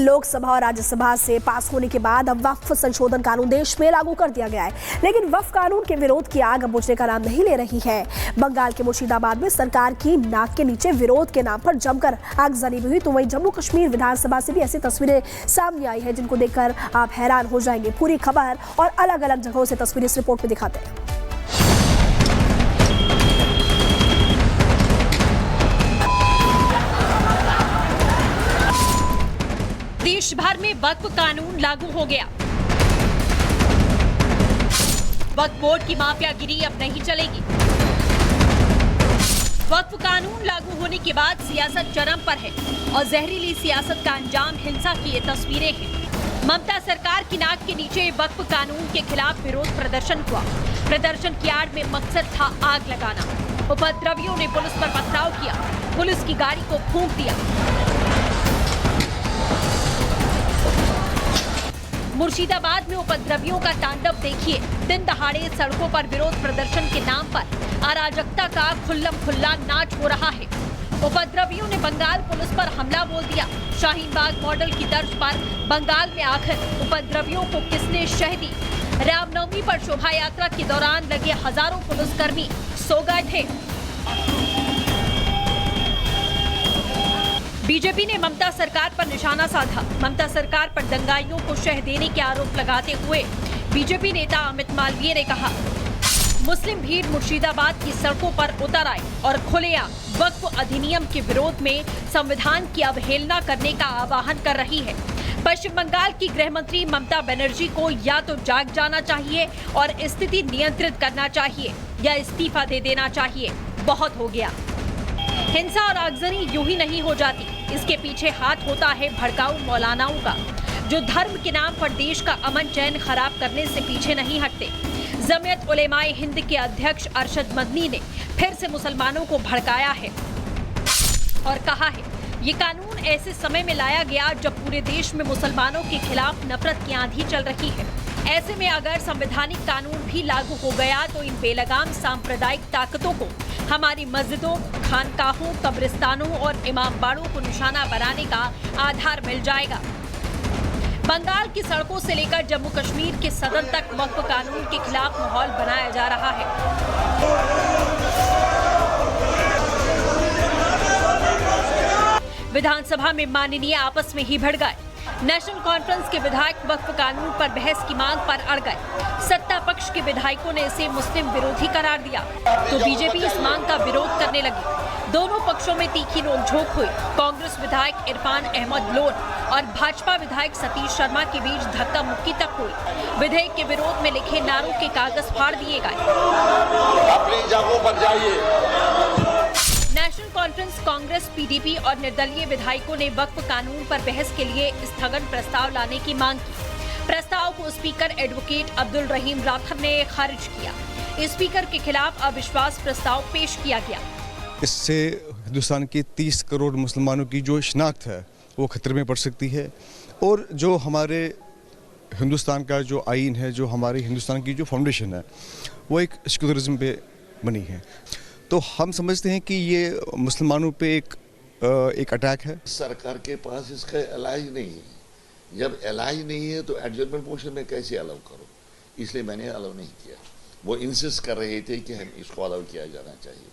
लोकसभा और राज्यसभा से पास होने के बाद अब वक्फ संशोधन कानून देश में लागू कर दिया गया है, लेकिन वक्फ कानून के विरोध की आग अब बुझने का नाम नहीं ले रही है। बंगाल के मुर्शिदाबाद में सरकार की नाक के नीचे विरोध के नाम पर जमकर आगजनी भी हुई, तो वहीं जम्मू कश्मीर विधानसभा से भी ऐसी तस्वीरें सामने आई है जिनको देखकर आप हैरान हो जाएंगे। पूरी खबर और अलग अलग जगहों से तस्वीरें इस रिपोर्ट में दिखाते हैं। देश भर में वक्फ कानून लागू हो गया। वक्फ बोर्ड की माफियागिरी अब नहीं चलेगी। वक्फ कानून लागू होने के बाद सियासत चरम पर है और जहरीली सियासत का अंजाम हिंसा की ये तस्वीरें हैं। ममता सरकार की नाक के नीचे वक्फ कानून के खिलाफ विरोध प्रदर्शन हुआ। प्रदर्शन की आड़ में मकसद था आग लगाना। उपद्रवियों ने पुलिस पर पथराव किया, पुलिस की गाड़ी को फूंक दिया। मुर्शिदाबाद में उपद्रवियों का तांडव देखिए। दिन दहाड़े सड़कों पर विरोध प्रदर्शन के नाम पर अराजकता का खुल्लम खुल्ला नाच हो रहा है। उपद्रवियों ने बंगाल पुलिस पर हमला बोल दिया। शाहीन बाग मॉडल की तर्ज पर बंगाल में आखिर उपद्रवियों को किसने शह दी? रामनवमी पर शोभा यात्रा के दौरान लगे हजारों पुलिसकर्मी सो गए थे। बीजेपी ने ममता सरकार पर निशाना साधा। ममता सरकार पर दंगाइयों को शह देने के आरोप लगाते हुए बीजेपी नेता अमित मालवीय ने कहा, मुस्लिम भीड़ मुर्शिदाबाद की सड़कों पर उतर आए और खुलेआम वक्फ अधिनियम के विरोध में संविधान की अवहेलना करने का आह्वान कर रही है। पश्चिम बंगाल की गृह मंत्री ममता बनर्जी को या तो जाग जाना चाहिए और स्थिति नियंत्रित करना चाहिए या इस्तीफा दे देना चाहिए। बहुत हो गया। हिंसा और आगजनी यूं ही नहीं हो जाती। इसके पीछे हाथ होता है भड़काऊ मौलानाओं का, जो धर्म के नाम पर देश का अमन चैन खराब करने से पीछे नहीं हटते। जमीयत उलेमाए हिंद के अध्यक्ष अरशद मदनी ने फिर से मुसलमानों को भड़काया है और कहा है, ये कानून ऐसे समय में लाया गया जब पूरे देश में मुसलमानों के खिलाफ नफरत की आंधी चल रही है। ऐसे में अगर संवैधानिक कानून भी लागू हो गया तो इन बेलगाम सांप्रदायिक ताकतों को हमारी मस्जिदों, खानकाहों, कब्रिस्तानों और इमामबाड़ों को निशाना बनाने का आधार मिल जाएगा। बंगाल की सड़कों से लेकर जम्मू कश्मीर के सदन तक वक्फ कानून के खिलाफ माहौल बनाया जा रहा है। विधानसभा में माननीय आपस में ही भिड़ गए। नेशनल कॉन्फ्रेंस के विधायक वक्फ कानून पर बहस की मांग पर अड़ गए। सत्ता पक्ष के विधायकों ने इसे मुस्लिम विरोधी करार दिया तो बीजेपी इस मांग का विरोध करने लगी। दोनों पक्षों में तीखी नोकझोंक हुई। कांग्रेस विधायक इरफान अहमद लोन और भाजपा विधायक सतीश शर्मा के बीच धक्का मुक्की तक हुई। विधेयक के विरोध में लिखे नारों के कागज फाड़ दिए गए। अपनी जगहों पर जाइए। नेशनल कॉन्फ्रेंस, कांग्रेस, पीडीपी और निर्दलीय विधायकों ने वक्फ कानून पर बहस के लिए स्थगन प्रस्ताव लाने की मांग की। प्रस्ताव को स्पीकर एडवोकेट अब्दुल रहीम राठौर ने खारिज किया। स्पीकर के खिलाफ अविश्वास प्रस्ताव पेश किया गया। इससे हिंदुस्तान के 30 करोड़ मुसलमानों की जो शिनाख्त है वो खतरे में पड़ सकती है और जो हमारे हिंदुस्तान का जो आइन है, जो हमारे हिंदुस्तान की जो फाउंडेशन है, वो एक सेक्युलरिज्म पे बनी है। तो हम समझते हैं कि ये मुसलमानों पे एक अटैक है। सरकार के पास इसका इलाज नहीं है। जब इलाज नहीं है तो एडजस्टमेंट मोशन में कैसे अलाउ करो, इसलिए मैंने अलाउ नहीं किया। वो इंसिस्ट कर रहे थे कि हम इसको अलाउ किया जाना चाहिए।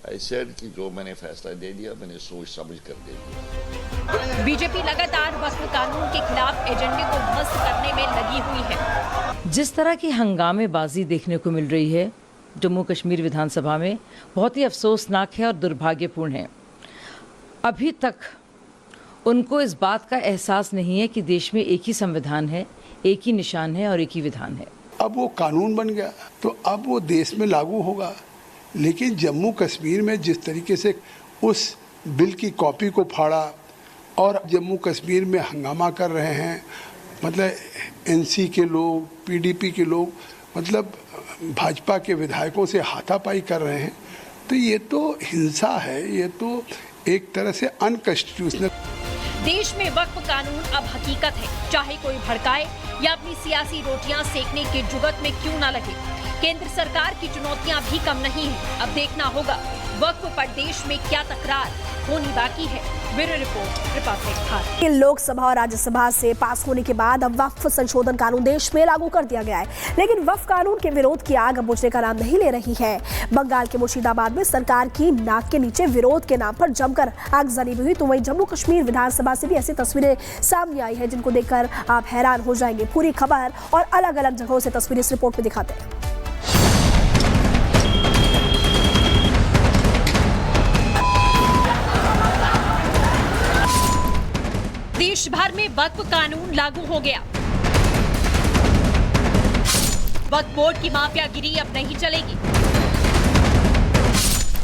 आई सेड कि जो मैंने फैसला दे दिया, मैंने सोच समझ कर दे दिया। बीजेपी लगातार वक्फ कानून के खिलाफ एजेंडे को ध्वस्त करने में लगी हुई है। जिस तरह की हंगामेबाजी देखने को मिल रही है जम्मू कश्मीर विधानसभा में, बहुत ही अफसोसनाक है और दुर्भाग्यपूर्ण है। अभी तक उनको इस बात का एहसास नहीं है कि देश में एक ही संविधान है, एक ही निशान है और एक ही विधान है। अब वो कानून बन गया तो अब वो देश में लागू होगा, लेकिन जम्मू कश्मीर में जिस तरीके से उस बिल की कॉपी को फाड़ा और जम्मू कश्मीर में हंगामा कर रहे हैं, मतलब एनसी के लोग, पीडीपी के लोग, मतलब भाजपा के विधायकों से हाथापाई कर रहे हैं, तो ये तो हिंसा है, ये तो एक तरह से अनकॉन्स्टिट्यूशनल। देश में वक्फ कानून अब हकीकत है, चाहे कोई भड़काए या अपनी सियासी रोटियां सेकने के जुगत में क्यों न लगे। केंद्र सरकार की चुनौतियां भी कम नहीं है। अब देखना होगा वक्फ पर देश में क्या तकरार होनी बाकी है। Bureau report, Republic Bharat. Lok Sabha और राज्यसभा से पास होने के बाद अब वक्फ संशोधन कानून देश में लागू कर दिया गया है, लेकिन वक्फ कानून के विरोध की आग अब बुझने का नाम नहीं ले रही है। बंगाल के मुर्शिदाबाद में सरकार की नाक के नीचे विरोध के नाम पर जमकर आगजनी भी हुई, तो वहीं जम्मू कश्मीर विधानसभा से भी ऐसी तस्वीरें सामने आई है जिनको देखकर आप हैरान हो जाएंगे। पूरी खबर और अलग अलग जगहों से तस्वीरें इस रिपोर्ट में दिखाते हैं। देश भर में वक्फ कानून लागू हो गया। वक्फ बोर्ड की माफियागिरी अब नहीं चलेगी।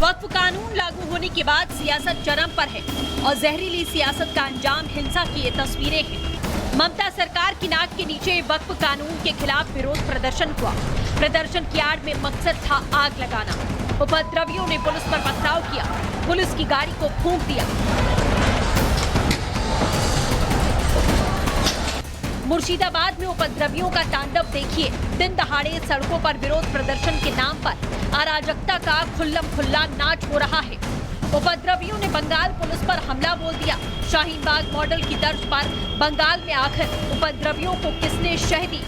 वक्फ कानून लागू होने के बाद सियासत चरम पर है और जहरीली सियासत का अंजाम हिंसा की ये तस्वीरें हैं। ममता सरकार की नाक के नीचे वक्फ कानून के खिलाफ विरोध प्रदर्शन हुआ। प्रदर्शन की आड़ में मकसद था आग लगाना। उपद्रवियों ने पुलिस पर पथराव किया, पुलिस की गाड़ी को फूंक दिया। मुर्शिदाबाद में उपद्रवियों का तांडव देखिए। दिन दहाड़े सड़कों पर विरोध प्रदर्शन के नाम पर अराजकता का खुल्लम खुल्ला नाच हो रहा है। उपद्रवियों ने बंगाल पुलिस पर हमला बोल दिया। शाहीन बाग मॉडल की तर्ज पर बंगाल में आखिर उपद्रवियों को किसने शह दी।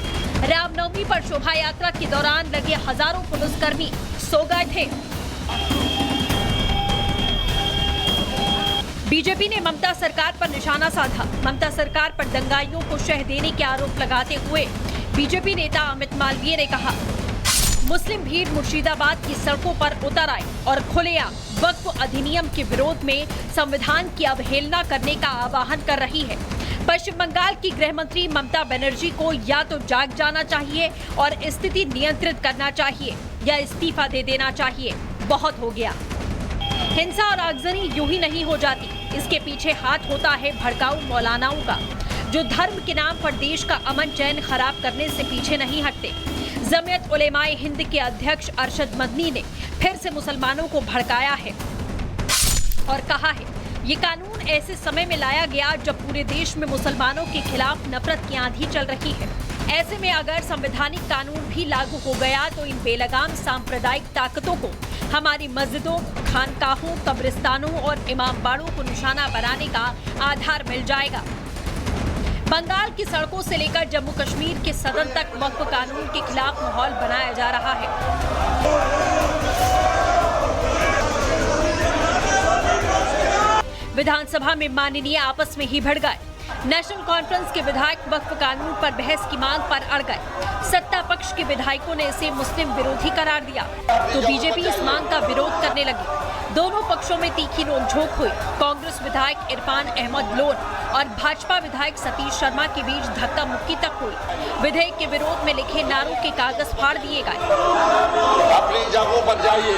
रामनवमी पर शोभा यात्रा के दौरान लगे हजारों पुलिसकर्मी सो गए थे। बीजेपी ने ममता सरकार पर निशाना साधा। ममता सरकार पर दंगाइयों को शह देने के आरोप लगाते हुए बीजेपी नेता अमित मालवीय ने कहा, मुस्लिम भीड़ मुर्शिदाबाद की सड़कों पर उतर आए और खुलेआम वक्फ अधिनियम के विरोध में संविधान की अवहेलना करने का आह्वान कर रही है। पश्चिम बंगाल की गृह मंत्री ममता बनर्जी को या तो जाग जाना चाहिए और स्थिति नियंत्रित करना चाहिए या इस्तीफा दे देना चाहिए। बहुत हो गया। हिंसा और आगजनी यूं ही नहीं हो जाती। इसके पीछे हाथ होता है भड़काऊ मौलानाओं का, जो धर्म के नाम पर देश का अमन चैन खराब करने से पीछे नहीं हटते। जमीयत उलेमाए हिंद के अध्यक्ष अरशद मदनी ने फिर से मुसलमानों को भड़काया है और कहा है, ये कानून ऐसे समय में लाया गया जब पूरे देश में मुसलमानों के खिलाफ नफरत की आंधी चल रही है। ऐसे में अगर संवैधानिक कानून भी लागू हो गया तो इन बेलगाम सांप्रदायिक ताकतों को हमारी मस्जिदों, खानकाहों, कब्रिस्तानों और इमामबाड़ों को निशाना बनाने का आधार मिल जाएगा। बंगाल की सड़कों से लेकर जम्मू कश्मीर के सदन तक वक्फ कानून के खिलाफ माहौल बनाया जा रहा है। विधानसभा में माननीय आपस में ही भिड़ गए। नेशनल कॉन्फ्रेंस के विधायक वक्फ कानून पर बहस की मांग पर अड़ गए। सत्ता पक्ष के विधायकों ने इसे मुस्लिम विरोधी करार दिया तो बीजेपी इस मांग का विरोध करने लगी। दोनों पक्षों में तीखी नोकझोंक हुई। कांग्रेस विधायक इरफान अहमद लोन और भाजपा विधायक सतीश शर्मा के बीच धक्का मुक्की तक हुई। विधेयक के विरोध में लिखे नारों के कागज फाड़ दिए गए। अपनी जगहों पर जाइए।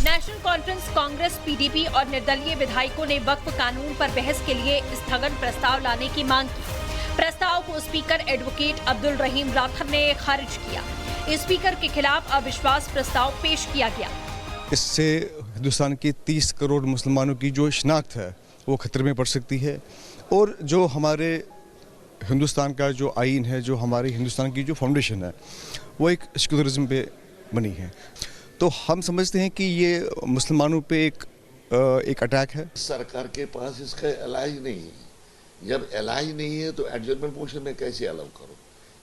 नेशनल कॉन्फ्रेंस, कांग्रेस, पीडीपी और निर्दलीय विधायकों ने वक्फ कानून पर बहस के लिए स्थगन प्रस्ताव लाने की मांग की। प्रस्ताव को स्पीकर एडवोकेट अब्दुल रहीम राठर ने खारिज किया। स्पीकर के खिलाफ अविश्वास प्रस्ताव पेश किया गया। इससे हिंदुस्तान की 30 करोड़ मुसलमानों की जो शिनाख्त है वो खतरे में पड़ सकती है, और जो हमारे हिंदुस्तान का जो आईन है, जो हमारी हिंदुस्तान की जो फाउंडेशन है, वो एक सेक्युलरिज्म पे बनी है। तो हम समझते हैं कि ये मुसलमानों पे एक अटैक है। सरकार के पास इसका इलाज नहीं है। जब इलाज नहीं है तो एडजर्नमेंट मोशन में कैसे अलाउ करो,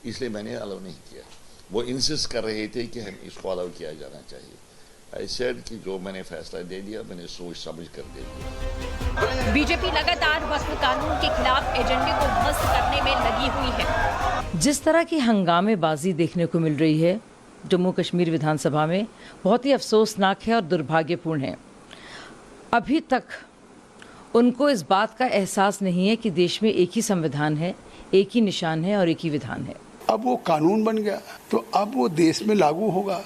इसलिए मैंने अलाउ नहीं किया। वो इंसिस्ट कर रहे थे कि हम इसको अलाउ किया जाना चाहिए। आई सेड कि जो मैंने फैसला दे दिया, मैंने सोच समझ कर दे दिया। बीजेपी लगातार वक्फ कानून के खिलाफ एजेंडे को ध्वस्त करने में लगी हुई है। जिस तरह की हंगामेबाजी देखने को मिल रही है जम्मू कश्मीर विधानसभा में, बहुत ही अफसोसनाक है और दुर्भाग्यपूर्ण है। अभी तक उनको इस बात का एहसास नहीं है कि देश में एक ही संविधान है, एक ही निशान है और एक ही विधान है। अब वो कानून बन गया तो अब वो देश में लागू होगा,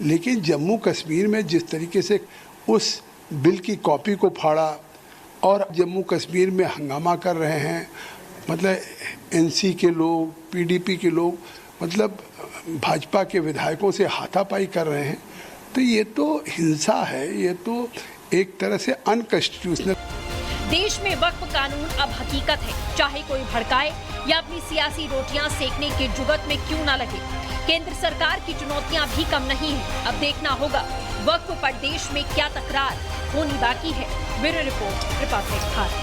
लेकिन जम्मू कश्मीर में जिस तरीके से उस बिल की कॉपी को फाड़ा और जम्मू कश्मीर में हंगामा कर रहे हैं, मतलब एनसी के लोग, पीडीपी के लोग, मतलब भाजपा के विधायकों से हाथापाई कर रहे हैं, तो ये तो हिंसा है, ये तो एक तरह से अनकॉन्स्टिट्यूशनल। देश में वक्फ कानून अब हकीकत है, चाहे कोई भड़काए या अपनी सियासी रोटियां सेकने के जुगत में क्यों न लगे। केंद्र सरकार की चुनौतियां भी कम नहीं है। अब देखना होगा वक्फ पर देश में क्या तकरार होनी बाकी है? Bureau report, Republic Bharat.